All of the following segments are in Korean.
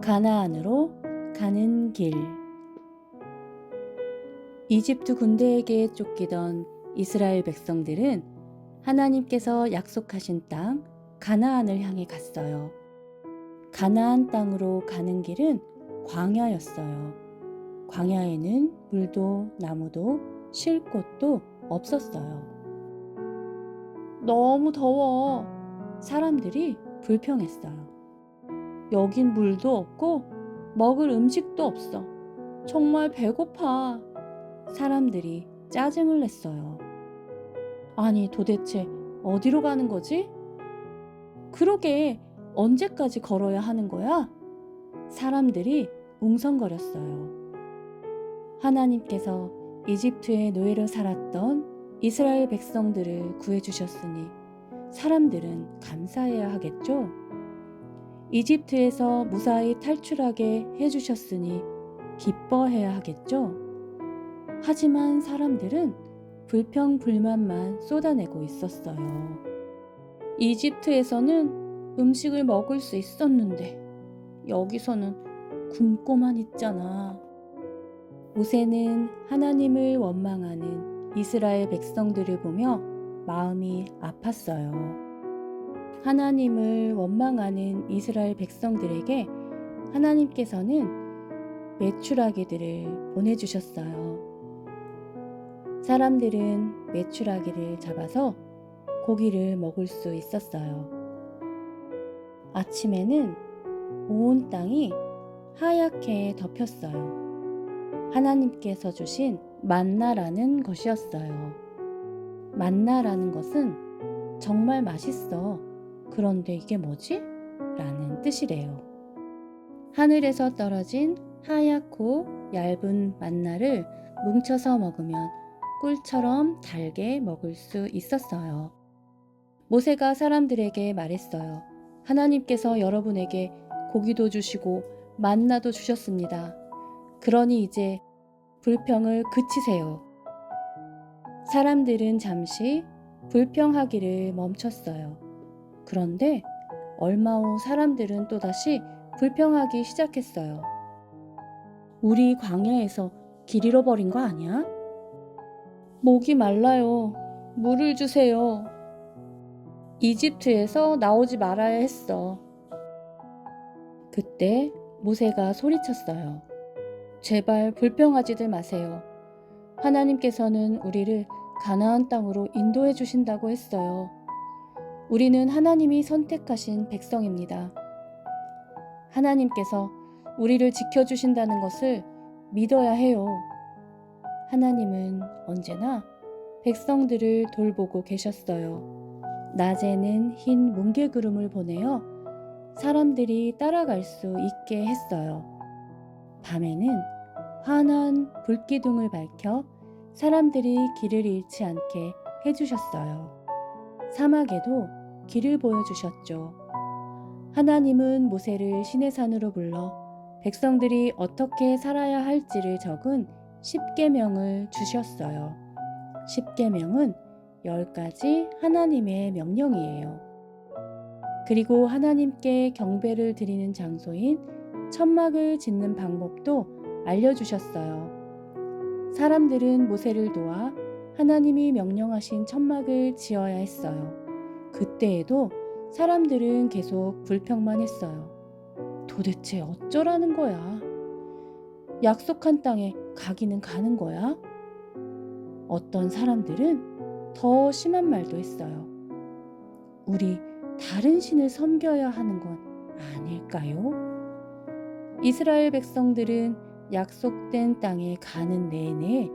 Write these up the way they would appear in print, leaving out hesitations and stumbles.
가나안으로 가는 길. 이집트 군대에게 쫓기던 이스라엘 백성들은 하나님께서 약속하신 땅 가나안을 향해 갔어요. 가나안 땅으로 가는 길은 광야였어요. 광야에는 물도 나무도 쉴 곳도 없었어요. 너무 더워. 사람들이 불평했어요. 여긴 물도 없고 먹을 음식도 없어. 정말 배고파. 사람들이 짜증을 냈어요. 아니, 도대체 어디로 가는 거지? 그러게, 언제까지 걸어야 하는 거야? 사람들이 웅성거렸어요. 하나님께서 이집트의 노예로 살았던 이스라엘 백성들을 구해주셨으니 사람들은 감사해야 하겠죠? 이집트에서 무사히 탈출하게 해주셨으니 기뻐해야 하겠죠? 하지만 사람들은 불평불만만 쏟아내고 있었어요. 이집트에서는 음식을 먹을 수 있었는데 여기서는 굶고만 있잖아. 모세는 하나님을 원망하는 이스라엘 백성들을 보며 마음이 아팠어요. 하나님을 원망하는 이스라엘 백성들에게 하나님께서는 메추라기들을 보내주셨어요. 사람들은 메추라기를 잡아서 고기를 먹을 수 있었어요. 아침에는 온 땅이 하얗게 덮였어요. 하나님께서 주신 만나라는 것이었어요. 만나라는 것은 정말 맛있어. 그런데 이게 뭐지? 라는 뜻이래요. 하늘에서 떨어진 하얗고 얇은 만나를 뭉쳐서 먹으면 꿀처럼 달게 먹을 수 있었어요. 모세가 사람들에게 말했어요. 하나님께서 여러분에게 고기도 주시고 만나도 주셨습니다. 그러니 이제 불평을 그치세요. 사람들은 잠시 불평하기를 멈췄어요. 그런데 얼마 후 사람들은 또다시 불평하기 시작했어요. 우리 광야에서 길 잃어버린 거 아니야? 목이 말라요. 물을 주세요. 이집트에서 나오지 말아야 했어. 그때 모세가 소리쳤어요. 제발 불평하지들 마세요. 하나님께서는 우리를 가나안 땅으로 인도해 주신다고 했어요. 우리는 하나님이 선택하신 백성입니다. 하나님께서 우리를 지켜주신다는 것을 믿어야 해요. 하나님은 언제나 백성들을 돌보고 계셨어요. 낮에는 흰 뭉게구름을 보내어 사람들이 따라갈 수 있게 했어요. 밤에는 환한 불기둥을 밝혀 사람들이 길을 잃지 않게 해주셨어요. 사막에도 길을 보여주셨죠. 하나님은 모세를 시내산으로 불러 백성들이 어떻게 살아야 할지를 적은 십계명을 주셨어요. 십계명은 10가지 하나님의 명령이에요. 그리고 하나님께 경배를 드리는 장소인 천막을 짓는 방법도 알려주셨어요. 사람들은 모세를 도와 하나님이 명령하신 천막을 지어야 했어요. 그때에도 사람들은 계속 불평만 했어요. 도대체 어쩌라는 거야? 약속한 땅에 가기는 가는 거야? 어떤 사람들은 더 심한 말도 했어요. 우리 다른 신을 섬겨야 하는 건 아닐까요? 이스라엘 백성들은 약속된 땅에 가는 내내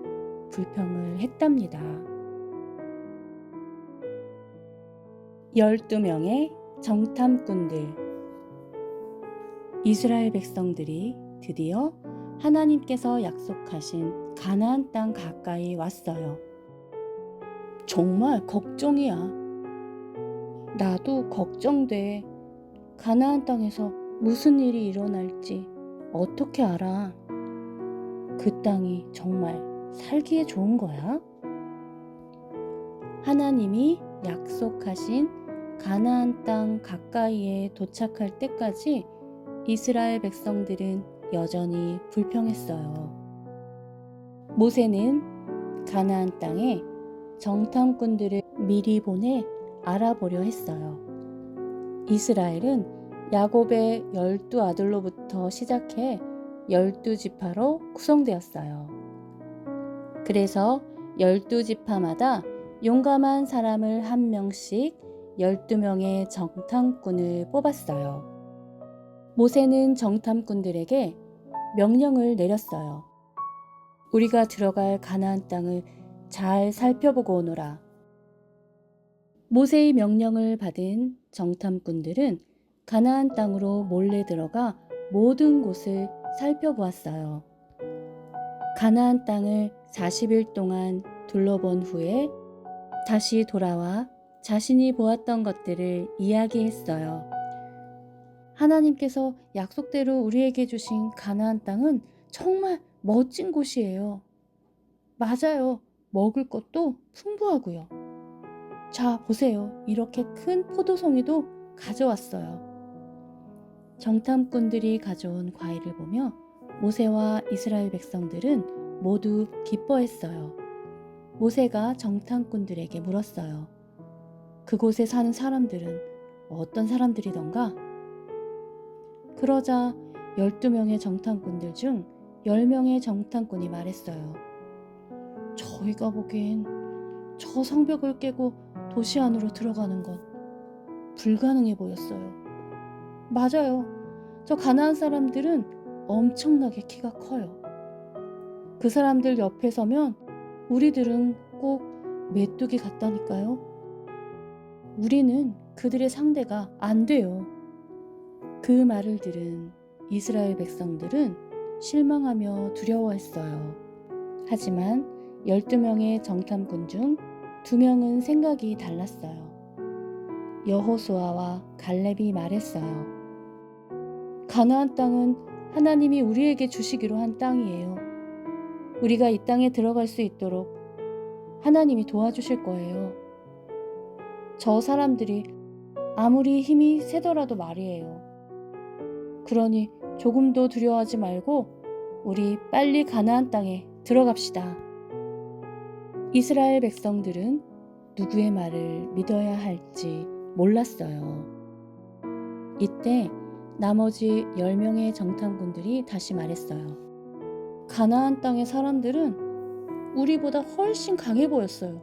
불평을 했답니다. 12명의 정탐꾼들. 이스라엘 백성들이 드디어 하나님께서 약속하신 가나안 땅 가까이 왔어요. 정말 걱정이야. 나도 걱정돼. 가나안 땅에서 무슨 일이 일어날지 어떻게 알아? 그 땅이 정말 살기에 좋은 거야? 하나님이 약속하신 가나안 땅 가까이에 도착할 때까지 이스라엘 백성들은 여전히 불평했어요. 모세는 가나안 땅에 정탐꾼들을 미리 보내 알아보려 했어요. 이스라엘은 야곱의 12아들로부터 시작해 12지파로 구성되었어요. 그래서 12지파마다 용감한 사람을 한 명씩 12명의 정탐꾼을 뽑았어요. 모세는 정탐꾼들에게 명령을 내렸어요. 우리가 들어갈 가나안 땅을 잘 살펴보고 오너라. 모세의 명령을 받은 정탐꾼들은 가나안 땅으로 몰래 들어가 모든 곳을 살펴보았어요. 가나안 땅을 40일 동안 둘러본 후에 다시 돌아와 자신이 보았던 것들을 이야기했어요. 하나님께서 약속대로 우리에게 주신 가나안 땅은 정말 멋진 곳이에요. 맞아요. 먹을 것도 풍부하고요. 자, 보세요. 이렇게 큰 포도송이도 가져왔어요. 정탐꾼들이 가져온 과일을 보며 모세와 이스라엘 백성들은 모두 기뻐했어요. 모세가 정탐꾼들에게 물었어요. 그곳에 사는 사람들은 어떤 사람들이던가? 그러자 12명의 정탐꾼들 중 10명의 정탐꾼이 말했어요. 저희가 보기엔 저 성벽을 깨고 도시 안으로 들어가는 건 불가능해 보였어요. 맞아요. 저 가나안 사람들은 엄청나게 키가 커요. 그 사람들 옆에 서면 우리들은 꼭 메뚜기 같다니까요. 우리는 그들의 상대가 안 돼요. 그 말을 들은 이스라엘 백성들은 실망하며 두려워했어요. 하지만 12명의 정탐꾼 중 2명은 생각이 달랐어요. 여호수아와 갈렙이 말했어요. 가나안 땅은 하나님이 우리에게 주시기로 한 땅이에요. 우리가 이 땅에 들어갈 수 있도록 하나님이 도와주실 거예요. 저 사람들이 아무리 힘이 세더라도 말이에요. 그러니 조금도 두려워하지 말고 우리 빨리 가나안 땅에 들어갑시다. 이스라엘 백성들은 누구의 말을 믿어야 할지 몰랐어요. 이때 나머지 10명의 정탐꾼들이 다시 말했어요. 가나안 땅의 사람들은 우리보다 훨씬 강해 보였어요.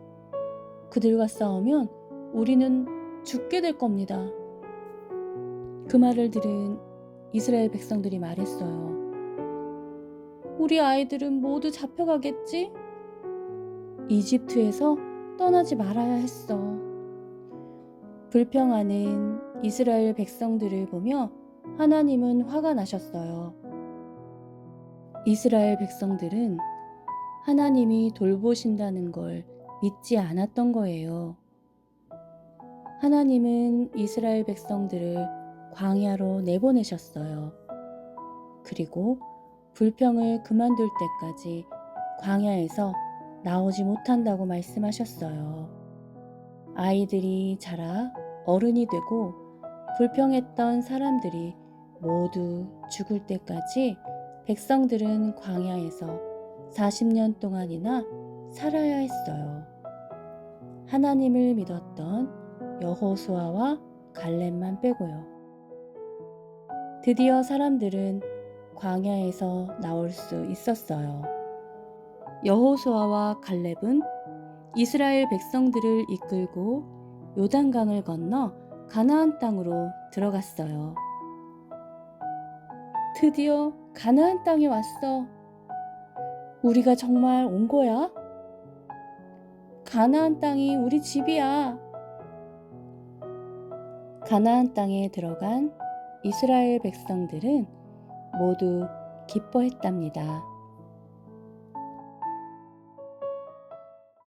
그들과 싸우면 우리는 죽게 될 겁니다. 그 말을 들은 이스라엘 백성들이 말했어요. 우리 아이들은 모두 잡혀가겠지? 이집트에서 떠나지 말아야 했어. 불평하는 이스라엘 백성들을 보며 하나님은 화가 나셨어요. 이스라엘 백성들은 하나님이 돌보신다는 걸 믿지 않았던 거예요. 하나님은 이스라엘 백성들을 광야로 내보내셨어요. 그리고 불평을 그만둘 때까지 광야에서 나오지 못한다고 말씀하셨어요. 아이들이 자라 어른이 되고 불평했던 사람들이 모두 죽을 때까지 백성들은 광야에서 40년 동안이나 살아야 했어요. 하나님을 믿었던 여호수아와 갈렙만 빼고요. 드디어 사람들은 광야에서 나올 수 있었어요. 여호수아와 갈렙은 이스라엘 백성들을 이끌고 요단강을 건너 가나안 땅으로 들어갔어요. 드디어 가나안 땅에 왔어. 우리가 정말 온 거야? 가나안 땅이 우리 집이야. 가나안 땅에 들어간 이스라엘 백성들은 모두 기뻐했답니다.